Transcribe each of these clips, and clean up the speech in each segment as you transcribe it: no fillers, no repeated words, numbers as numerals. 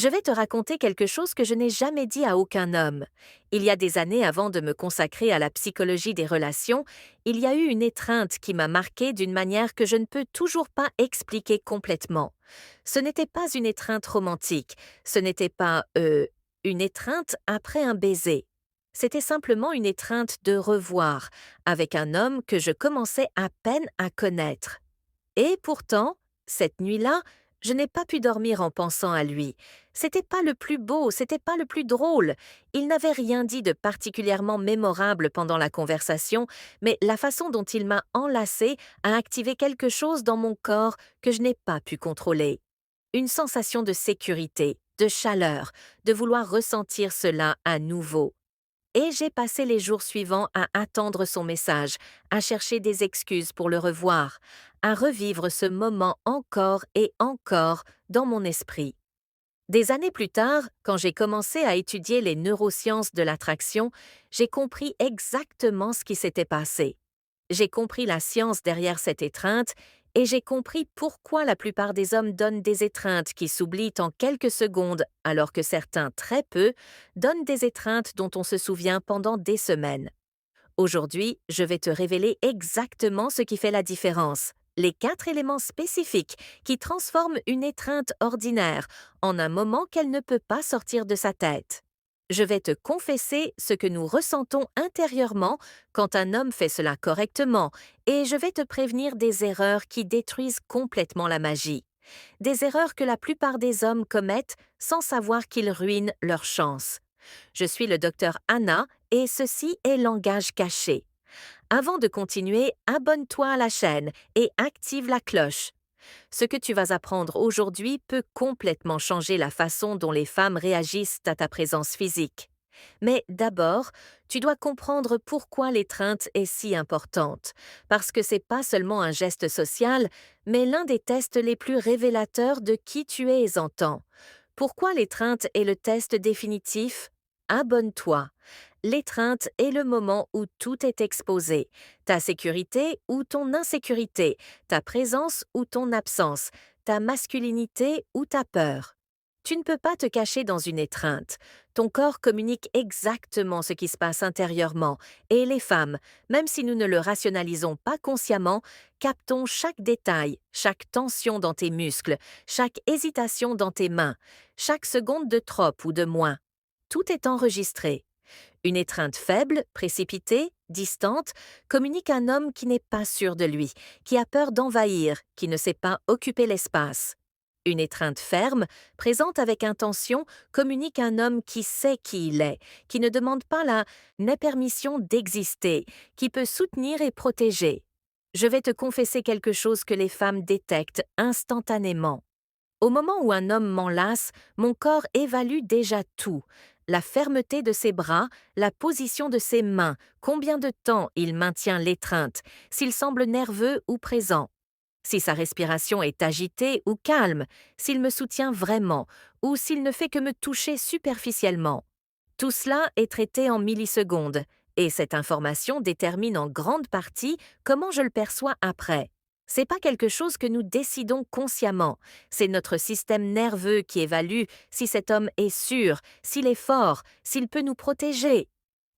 Je vais te raconter quelque chose que je n'ai jamais dit à aucun homme. Il y a des années avant de me consacrer à la psychologie des relations, il y a eu une étreinte qui m'a marquée d'une manière que je ne peux toujours pas expliquer complètement. Ce n'était pas une étreinte romantique, ce n'était pas, une étreinte après un baiser. C'était simplement une étreinte de revoir, avec un homme que je commençais à peine à connaître. Et pourtant, cette nuit-là, je n'ai pas pu dormir en pensant à lui. C'était pas le plus beau, c'était pas le plus drôle. Il n'avait rien dit de particulièrement mémorable pendant la conversation, mais la façon dont il m'a enlacée a activé quelque chose dans mon corps que je n'ai pas pu contrôler. Une sensation de sécurité, de chaleur, de vouloir ressentir cela à nouveau. Et j'ai passé les jours suivants à attendre son message, à chercher des excuses pour le revoir, à revivre ce moment encore et encore dans mon esprit. Des années plus tard, quand j'ai commencé à étudier les neurosciences de l'attraction, j'ai compris exactement ce qui s'était passé. J'ai compris la science derrière cette étreinte et j'ai compris pourquoi la plupart des hommes donnent des étreintes qui s'oublient en quelques secondes alors que certains, très peu, donnent des étreintes dont on se souvient pendant des semaines. Aujourd'hui, je vais te révéler exactement ce qui fait la différence. Les 4 éléments spécifiques qui transforment une étreinte ordinaire en un moment qu'elle ne peut pas sortir de sa tête. Je vais te confesser ce que nous ressentons intérieurement quand un homme fait cela correctement et je vais te prévenir des erreurs qui détruisent complètement la magie. Des erreurs que la plupart des hommes commettent sans savoir qu'ils ruinent leur chance. Je suis le docteur Anna et ceci est Langage caché. Avant de continuer, abonne-toi à la chaîne et active la cloche. Ce que tu vas apprendre aujourd'hui peut complètement changer la façon dont les femmes réagissent à ta présence physique. Mais d'abord, tu dois comprendre pourquoi l'étreinte est si importante, parce que c'est pas seulement un geste social, mais l'un des tests les plus révélateurs de qui tu es en temps. Pourquoi l'étreinte est le test définitif? Abonne-toi. L'étreinte est le moment où tout est exposé, ta sécurité ou ton insécurité, ta présence ou ton absence, ta masculinité ou ta peur. Tu ne peux pas te cacher dans une étreinte. Ton corps communique exactement ce qui se passe intérieurement, et les femmes, même si nous ne le rationalisons pas consciemment, captons chaque détail, chaque tension dans tes muscles, chaque hésitation dans tes mains, chaque seconde de trop ou de moins. Tout est enregistré. Une étreinte faible, précipitée, distante, communique un homme qui n'est pas sûr de lui, qui a peur d'envahir, qui ne sait pas occuper l'espace. Une étreinte ferme, présente avec intention, communique un homme qui sait qui il est, qui ne demande pas la permission d'exister, qui peut soutenir et protéger. Je vais te confesser quelque chose que les femmes détectent instantanément. Au moment où un homme m'enlace, mon corps évalue déjà tout. La fermeté de ses bras, la position de ses mains, combien de temps il maintient l'étreinte, s'il semble nerveux ou présent. Si sa respiration est agitée ou calme, s'il me soutient vraiment, ou s'il ne fait que me toucher superficiellement. Tout cela est traité en millisecondes, et cette information détermine en grande partie comment je le perçois après. C'est pas quelque chose que nous décidons consciemment, c'est notre système nerveux qui évalue si cet homme est sûr, s'il est fort, s'il peut nous protéger.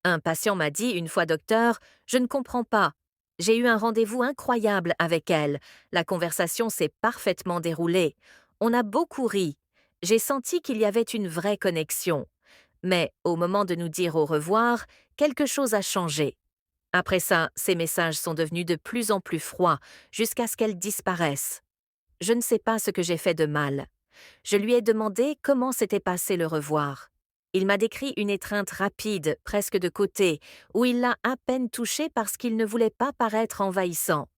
Un patient m'a dit une fois: docteur, je ne comprends pas. J'ai eu un rendez-vous incroyable avec elle. La conversation s'est parfaitement déroulée. On a beaucoup ri. J'ai senti qu'il y avait une vraie connexion. Mais au moment de nous dire au revoir, quelque chose a changé. Après ça, ces messages sont devenus de plus en plus froids, jusqu'à ce qu'elle disparaisse. Je ne sais pas ce que j'ai fait de mal. Je lui ai demandé comment s'était passé le revoir. Il m'a décrit une étreinte rapide, presque de côté, où il l'a à peine touchée parce qu'il ne voulait pas paraître envahissant.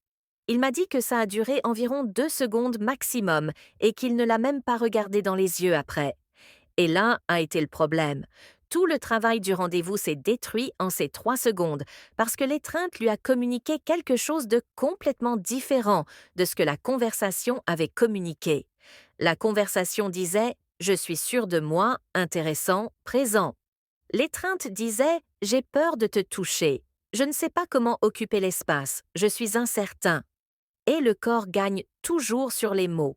Il m'a dit que ça a duré environ 2 secondes maximum et qu'il ne l'a même pas regardé dans les yeux après. Et là a été le problème. Tout le travail du rendez-vous s'est détruit en ces 3 secondes parce que l'étreinte lui a communiqué quelque chose de complètement différent de ce que la conversation avait communiqué. La conversation disait: je suis sûr de moi, intéressant, présent. L'étreinte disait: j'ai peur de te toucher. Je ne sais pas comment occuper l'espace, je suis incertain. Et le corps gagne toujours sur les mots.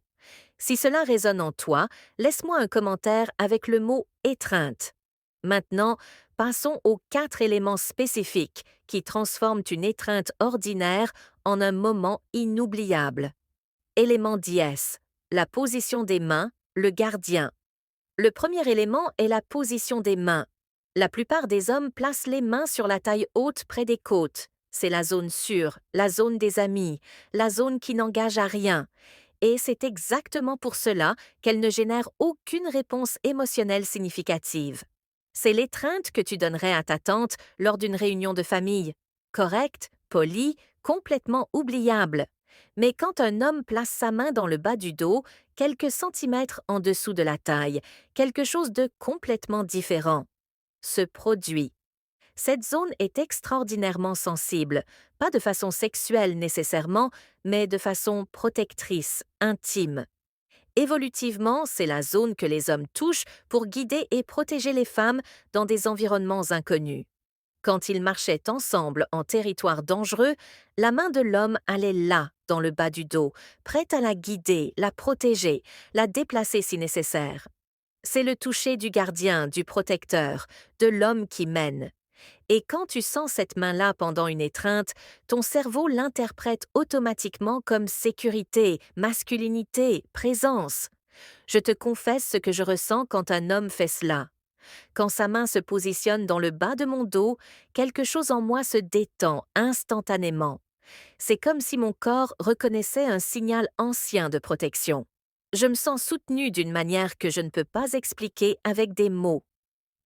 Si cela résonne en toi, laisse-moi un commentaire avec le mot étreinte. Maintenant, passons aux 4 éléments spécifiques qui transforment une étreinte ordinaire en un moment inoubliable. Élément dièse, la position des mains, le gardien. Le premier élément est la position des mains. La plupart des hommes placent les mains sur la taille haute près des côtes. C'est la zone sûre, la zone des amis, la zone qui n'engage à rien. Et c'est exactement pour cela qu'elle ne génère aucune réponse émotionnelle significative. C'est l'étreinte que tu donnerais à ta tante lors d'une réunion de famille. Correcte, polie, complètement oubliable. Mais quand un homme place sa main dans le bas du dos, quelques centimètres en dessous de la taille, quelque chose de complètement différent se produit. Cette zone est extraordinairement sensible, pas de façon sexuelle nécessairement, mais de façon protectrice, intime. Évolutivement, c'est la zone que les hommes touchent pour guider et protéger les femmes dans des environnements inconnus. Quand ils marchaient ensemble en territoire dangereux, la main de l'homme allait là, dans le bas du dos, prête à la guider, la protéger, la déplacer si nécessaire. C'est le toucher du gardien, du protecteur, de l'homme qui mène. Et quand tu sens cette main-là pendant une étreinte, ton cerveau l'interprète automatiquement comme sécurité, masculinité, présence. Je te confesse ce que je ressens quand un homme fait cela. Quand sa main se positionne dans le bas de mon dos, quelque chose en moi se détend instantanément. C'est comme si mon corps reconnaissait un signal ancien de protection. Je me sens soutenue d'une manière que je ne peux pas expliquer avec des mots.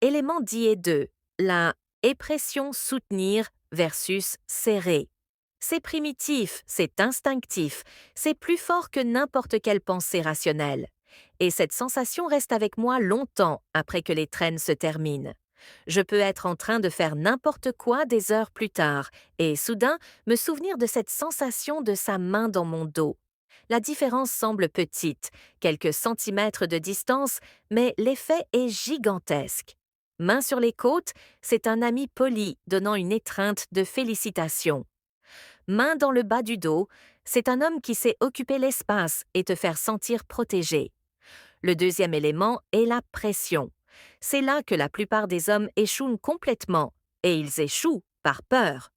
Élément dit 2. La épression soutenir versus serrer. C'est primitif, c'est instinctif, c'est plus fort que n'importe quelle pensée rationnelle. Et cette sensation reste avec moi longtemps après que les traînes se terminent. Je peux être en train de faire n'importe quoi des heures plus tard et soudain me souvenir de cette sensation de sa main dans mon dos. La différence semble petite, quelques centimètres de distance, mais l'effet est gigantesque. Main sur les côtes, c'est un ami poli donnant une étreinte de félicitations. Main dans le bas du dos, c'est un homme qui sait occuper l'espace et te faire sentir protégé. Le deuxième élément est la pression. C'est là que la plupart des hommes échouent complètement, et ils échouent par peur.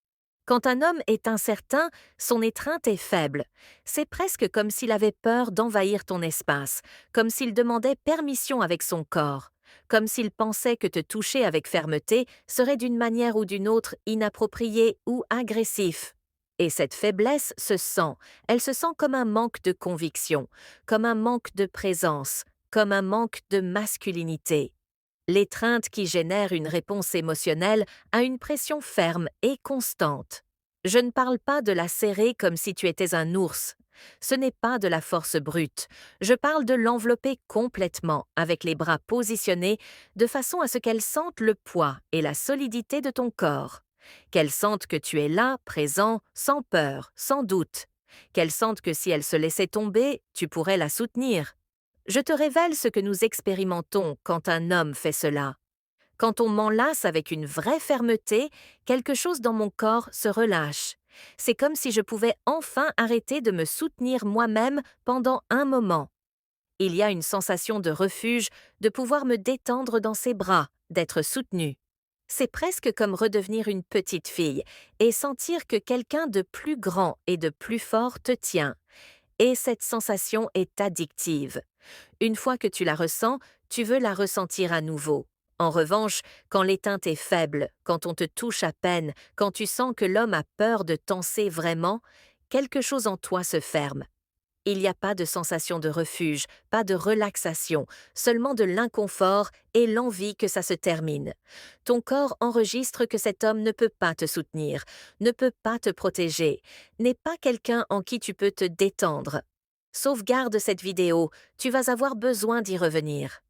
Quand un homme est incertain, son étreinte est faible. C'est presque comme s'il avait peur d'envahir ton espace, comme s'il demandait permission avec son corps, comme s'il pensait que te toucher avec fermeté serait d'une manière ou d'une autre inapproprié ou agressif. Et cette faiblesse se sent, elle se sent comme un manque de conviction, comme un manque de présence, comme un manque de masculinité. L'étreinte qui génère une réponse émotionnelle a une pression ferme et constante. Je ne parle pas de la serrer comme si tu étais un ours. Ce n'est pas de la force brute. Je parle de l'envelopper complètement, avec les bras positionnés, de façon à ce qu'elle sente le poids et la solidité de ton corps. Qu'elle sente que tu es là, présent, sans peur, sans doute. Qu'elle sente que si elle se laissait tomber, tu pourrais la soutenir. Je te révèle ce que nous expérimentons quand un homme fait cela. Quand on m'enlace avec une vraie fermeté, quelque chose dans mon corps se relâche. C'est comme si je pouvais enfin arrêter de me soutenir moi-même pendant un moment. Il y a une sensation de refuge, de pouvoir me détendre dans ses bras, d'être soutenue. C'est presque comme redevenir une petite fille et sentir que quelqu'un de plus grand et de plus fort te tient. Et cette sensation est addictive. Une fois que tu la ressens, tu veux la ressentir à nouveau. En revanche, quand l'étreinte est faible, quand on te touche à peine, quand tu sens que l'homme a peur de t'encer vraiment, quelque chose en toi se ferme. Il n'y a pas de sensation de refuge, pas de relaxation, seulement de l'inconfort et l'envie que ça se termine. Ton corps enregistre que cet homme ne peut pas te soutenir, ne peut pas te protéger, n'est pas quelqu'un en qui tu peux te détendre. Sauvegarde cette vidéo, tu vas avoir besoin d'y revenir.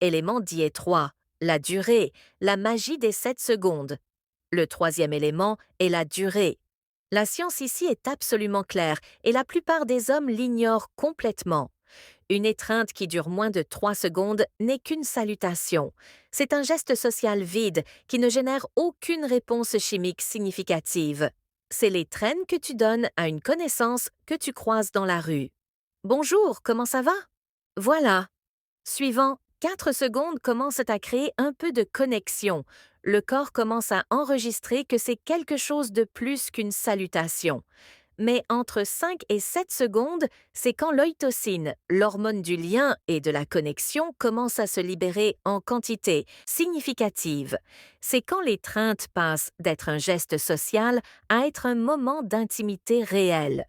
Élément dit 3, la durée, la magie des 7 secondes. Le troisième élément est la durée. La science ici est absolument claire et la plupart des hommes l'ignorent complètement. Une étreinte qui dure moins de 3 secondes n'est qu'une salutation. C'est un geste social vide qui ne génère aucune réponse chimique significative. C'est les traînes que tu donnes à une connaissance que tu croises dans la rue. Bonjour, comment ça va? Voilà. Suivant, 4 secondes commencent à créer un peu de connexion. Le corps commence à enregistrer que c'est quelque chose de plus qu'une salutation. Mais entre 5 et 7 secondes, c'est quand l'ocytocine, l'hormone du lien et de la connexion, commence à se libérer en quantité significative. C'est quand l'étreinte passe d'être un geste social à être un moment d'intimité réelle.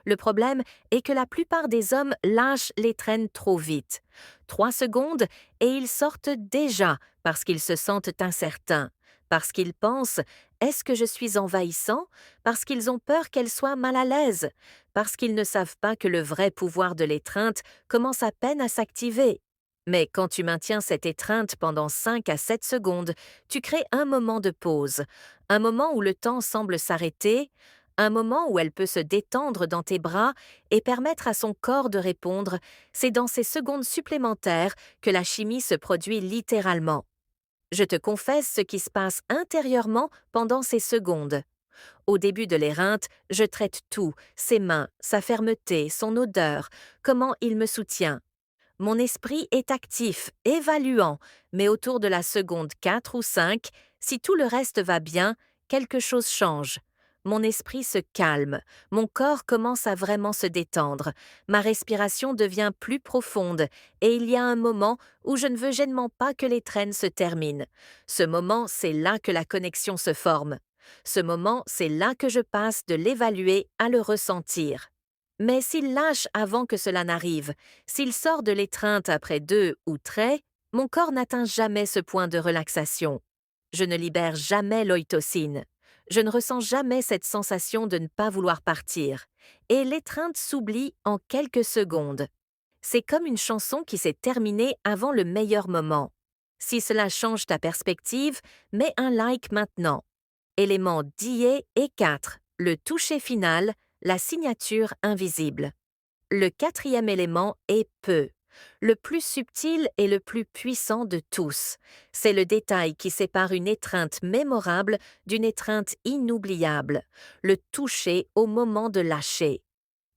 Le problème est que la plupart des hommes lâchent les traînes trop vite. 3 secondes et ils sortent déjà parce qu'ils se sentent incertains, parce qu'ils pensent «Est-ce que je suis envahissant?» parce qu'ils ont peur qu'elle soit mal à l'aise, parce qu'ils ne savent pas que le vrai pouvoir de l'étreinte commence à peine à s'activer. Mais quand tu maintiens cette étreinte pendant 5 à 7 secondes, tu crées un moment de pause, un moment où le temps semble s'arrêter, un moment où elle peut se détendre dans tes bras et permettre à son corps de répondre. C'est dans ces secondes supplémentaires que la chimie se produit littéralement. Je te confesse ce qui se passe intérieurement pendant ces secondes. Au début de l'éreinte, je traite tout, ses mains, sa fermeté, son odeur, comment il me soutient. Mon esprit est actif, évaluant, mais autour de la seconde 4 ou 5, si tout le reste va bien, quelque chose change. Mon esprit se calme, mon corps commence à vraiment se détendre, ma respiration devient plus profonde et il y a un moment où je ne veux gênement pas que les traînes se terminent. Ce moment, c'est là que la connexion se forme. Ce moment, c'est là que je passe de l'évaluer à le ressentir. Mais s'il lâche avant que cela n'arrive, s'il sort de l'étreinte après 2 ou traits, mon corps n'atteint jamais ce point de relaxation. Je ne libère jamais l'ocytocine. Je ne ressens jamais cette sensation de ne pas vouloir partir. Et l'étreinte s'oublie en quelques secondes. C'est comme une chanson qui s'est terminée avant le meilleur moment. Si cela change ta perspective, mets un like maintenant. Éléments d'IA et 4. Le toucher final, la signature invisible. Le quatrième élément est peu. Le plus subtil et le plus puissant de tous. C'est le détail qui sépare une étreinte mémorable d'une étreinte inoubliable. Le toucher au moment de lâcher.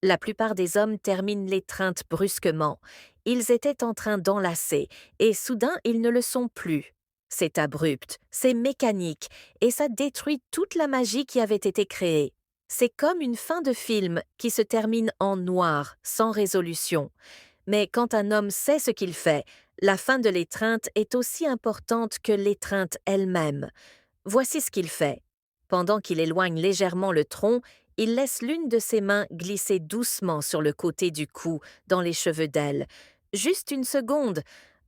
La plupart des hommes terminent l'étreinte brusquement. Ils étaient en train d'enlacer, et soudain ils ne le sont plus. C'est abrupt, c'est mécanique, et ça détruit toute la magie qui avait été créée. C'est comme une fin de film qui se termine en noir, sans résolution. Mais quand un homme sait ce qu'il fait, la fin de l'étreinte est aussi importante que l'étreinte elle-même. Voici ce qu'il fait. Pendant qu'il éloigne légèrement le tronc, il laisse l'une de ses mains glisser doucement sur le côté du cou, dans les cheveux d'elle. Juste une seconde.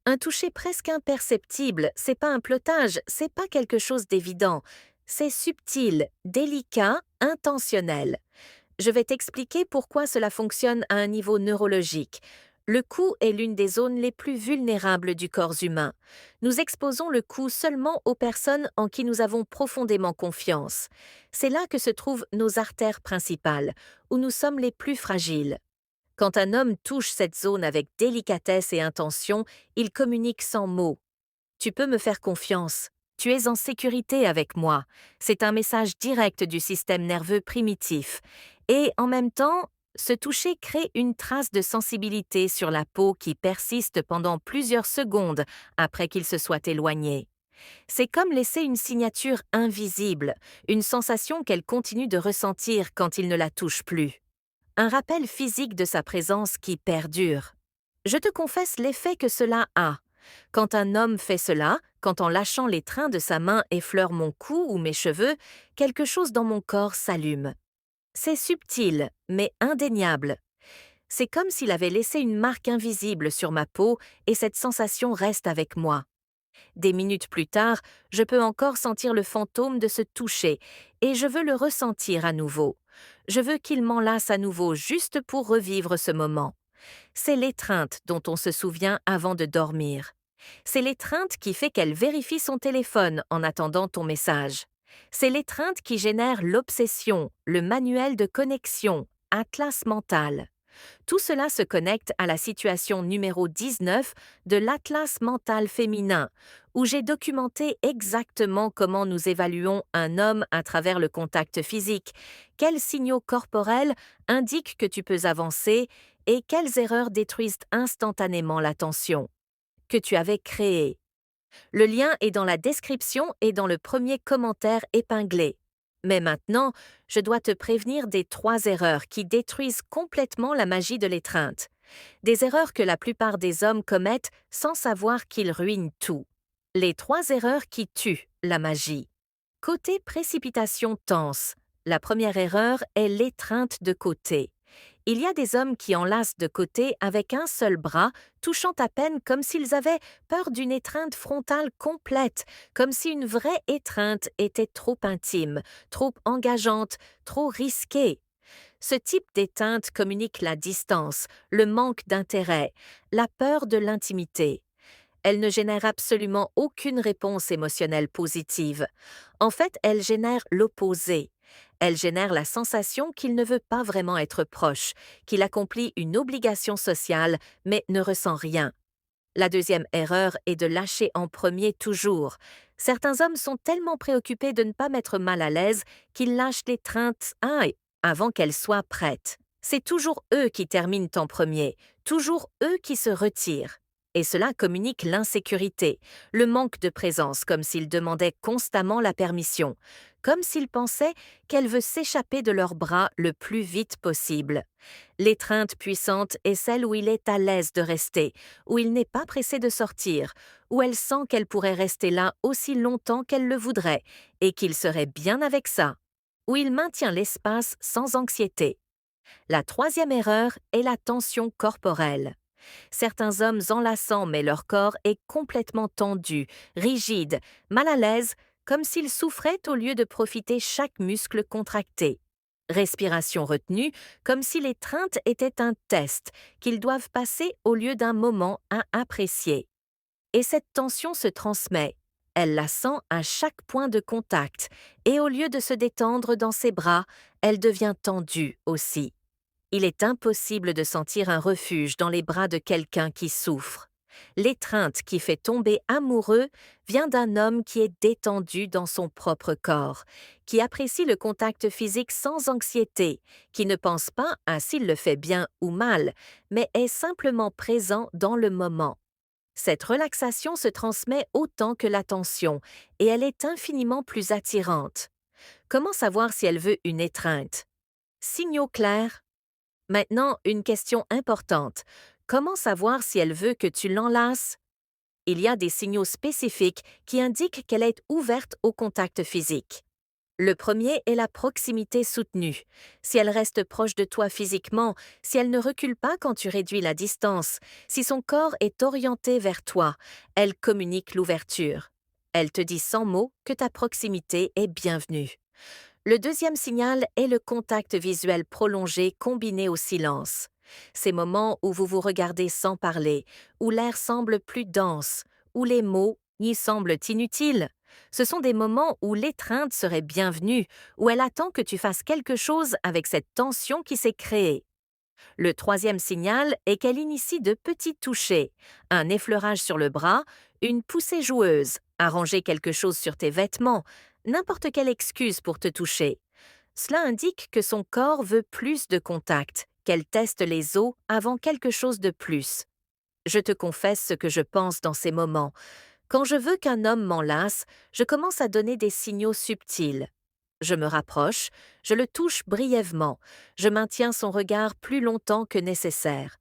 Un toucher presque imperceptible, c'est pas un flottage, c'est pas quelque chose d'évident. C'est subtil, délicat, intentionnel. Je vais t'expliquer pourquoi cela fonctionne à un niveau neurologique. Le cou est l'une des zones les plus vulnérables du corps humain. Nous exposons le cou seulement aux personnes en qui nous avons profondément confiance. C'est là que se trouvent nos artères principales, où nous sommes les plus fragiles. Quand un homme touche cette zone avec délicatesse et intention, il communique sans mots. Tu peux me faire confiance. Tu es en sécurité avec moi. C'est un message direct du système nerveux primitif. Et en même temps, ce toucher crée une trace de sensibilité sur la peau qui persiste pendant plusieurs secondes après qu'il se soit éloigné. C'est comme laisser une signature invisible, une sensation qu'elle continue de ressentir quand il ne la touche plus. Un rappel physique de sa présence qui perdure. Je te confesse l'effet que cela a. Quand un homme fait cela, quand en lâchant les trains de sa main effleure mon cou ou mes cheveux, quelque chose dans mon corps s'allume. C'est subtil, mais indéniable. C'est comme s'il avait laissé une marque invisible sur ma peau et cette sensation reste avec moi. Des minutes plus tard, je peux encore sentir le fantôme de ce toucher et je veux le ressentir à nouveau. Je veux qu'il m'enlace à nouveau juste pour revivre ce moment. C'est l'étreinte dont on se souvient avant de dormir. C'est l'étreinte qui fait qu'elle vérifie son téléphone en attendant ton message. C'est l'étreinte qui génère l'obsession, le manuel de connexion, Atlas mental. Tout cela se connecte à la situation numéro 19 de l'Atlas mental féminin, où j'ai documenté exactement comment nous évaluons un homme à travers le contact physique, quels signaux corporels indiquent que tu peux avancer et quelles erreurs détruisent instantanément la tension que tu avais créée. Le lien est dans la description et dans le premier commentaire épinglé. Mais maintenant, je dois te prévenir des 3 erreurs qui détruisent complètement la magie de l'étreinte. Des erreurs que la plupart des hommes commettent sans savoir qu'ils ruinent tout. Les 3 erreurs qui tuent la magie. Côté précipitation tense, la première erreur est l'étreinte de côté. Il y a des hommes qui enlacent de côté avec un seul bras, touchant à peine comme s'ils avaient peur d'une étreinte frontale complète, comme si une vraie étreinte était trop intime, trop engageante, trop risquée. Ce type d'étreinte communique la distance, le manque d'intérêt, la peur de l'intimité. Elle ne génère absolument aucune réponse émotionnelle positive. En fait, elle génère l'opposé. Elle génère la sensation qu'il ne veut pas vraiment être proche, qu'il accomplit une obligation sociale, mais ne ressent rien. La deuxième erreur est de lâcher en premier toujours. Certains hommes sont tellement préoccupés de ne pas mettre mal à l'aise qu'ils lâchent l'étreinte avant qu'elle soit prête. C'est toujours eux qui terminent en premier, toujours eux qui se retirent. Et cela communique l'insécurité, le manque de présence, comme s'ils demandaient constamment la permission, comme s'ils pensaient qu'elle veut s'échapper de leurs bras le plus vite possible. L'étreinte puissante est celle où il est à l'aise de rester, où il n'est pas pressé de sortir, où elle sent qu'elle pourrait rester là aussi longtemps qu'elle le voudrait, et qu'il serait bien avec ça, où il maintient l'espace sans anxiété. La troisième erreur est la tension corporelle. Certains hommes enlaçant, mais leur corps est complètement tendu, rigide, mal à l'aise, comme s'ils souffraient au lieu de profiter chaque muscle contracté. Respiration retenue, comme si l'étreinte était un test qu'ils doivent passer au lieu d'un moment à apprécier. Et cette tension se transmet. Elle la sent à chaque point de contact, et au lieu de se détendre dans ses bras, elle devient tendue aussi. Il est impossible de sentir un refuge dans les bras de quelqu'un qui souffre. L'étreinte qui fait tomber amoureux vient d'un homme qui est détendu dans son propre corps, qui apprécie le contact physique sans anxiété, qui ne pense pas à s'il le fait bien ou mal, mais est simplement présent dans le moment. Cette relaxation se transmet autant que l'attention, et elle est infiniment plus attirante. Comment savoir si elle veut une étreinte? Signaux clairs. Maintenant, une question importante. Comment savoir si elle veut que tu l'enlaces? Il y a des signaux spécifiques qui indiquent qu'elle est ouverte au contact physique. Le premier est la proximité soutenue. Si elle reste proche de toi physiquement, si elle ne recule pas quand tu réduis la distance, si son corps est orienté vers toi, elle communique l'ouverture. Elle te dit sans mots que ta proximité est bienvenue. Le deuxième signal est le contact visuel prolongé combiné au silence. Ces moments où vous vous regardez sans parler, où l'air semble plus dense, où les mots y semblent inutiles. Ce sont des moments où l'étreinte serait bienvenue, où elle attend que tu fasses quelque chose avec cette tension qui s'est créée. Le troisième signal est qu'elle initie de petits touchés, un effleurage sur le bras, une poussée joueuse, arranger quelque chose sur tes vêtements, n'importe quelle excuse pour te toucher. Cela indique que son corps veut plus de contact, qu'elle teste les os avant quelque chose de plus. Je te confesse ce que je pense dans ces moments. Quand je veux qu'un homme m'enlace, je commence à donner des signaux subtils. Je me rapproche, je le touche brièvement, je maintiens son regard plus longtemps que nécessaire.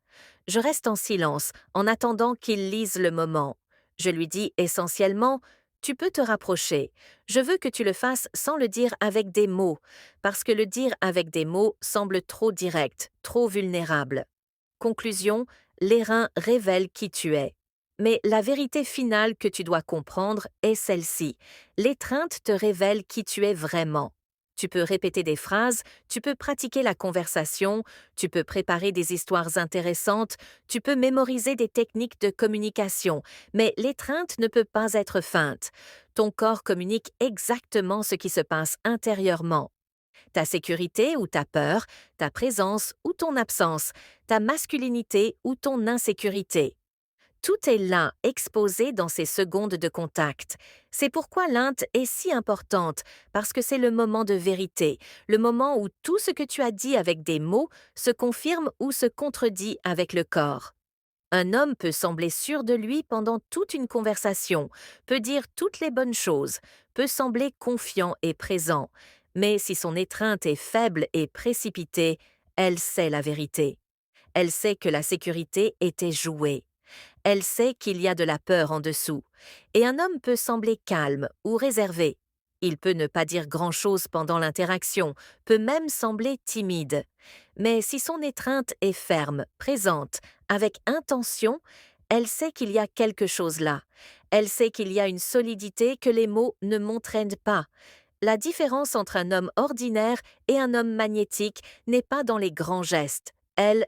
Je reste en silence, en attendant qu'il lise le moment. Je lui dis essentiellement « Tu peux te rapprocher. Je veux que tu le fasses sans le dire avec des mots, parce que le dire avec des mots semble trop direct, trop vulnérable. » Conclusion, les reins révèlent qui tu es. Mais la vérité finale que tu dois comprendre est celle-ci. L'étreinte te révèle qui tu es vraiment. Tu peux répéter des phrases, tu peux pratiquer la conversation, tu peux préparer des histoires intéressantes, tu peux mémoriser des techniques de communication, mais l'étreinte ne peut pas être feinte. Ton corps communique exactement ce qui se passe intérieurement. Ta sécurité ou ta peur, ta présence ou ton absence, ta masculinité ou ton insécurité. Tout est là, exposé dans ces secondes de contact. C'est pourquoi l'Inde est si importante, parce que c'est le moment de vérité, le moment où tout ce que tu as dit avec des mots se confirme ou se contredit avec le corps. Un homme peut sembler sûr de lui pendant toute une conversation, peut dire toutes les bonnes choses, peut sembler confiant et présent, mais si son étreinte est faible et précipitée, elle sait la vérité. Elle sait que la sécurité était jouée. Elle sait qu'il y a de la peur en dessous. Et un homme peut sembler calme ou réservé. Il peut ne pas dire grand-chose pendant l'interaction, peut même sembler timide. Mais si son étreinte est ferme, présente, avec intention, elle sait qu'il y a quelque chose là. Elle sait qu'il y a une solidité que les mots ne montrent pas. La différence entre un homme ordinaire et un homme magnétique n'est pas dans les grands gestes. Elle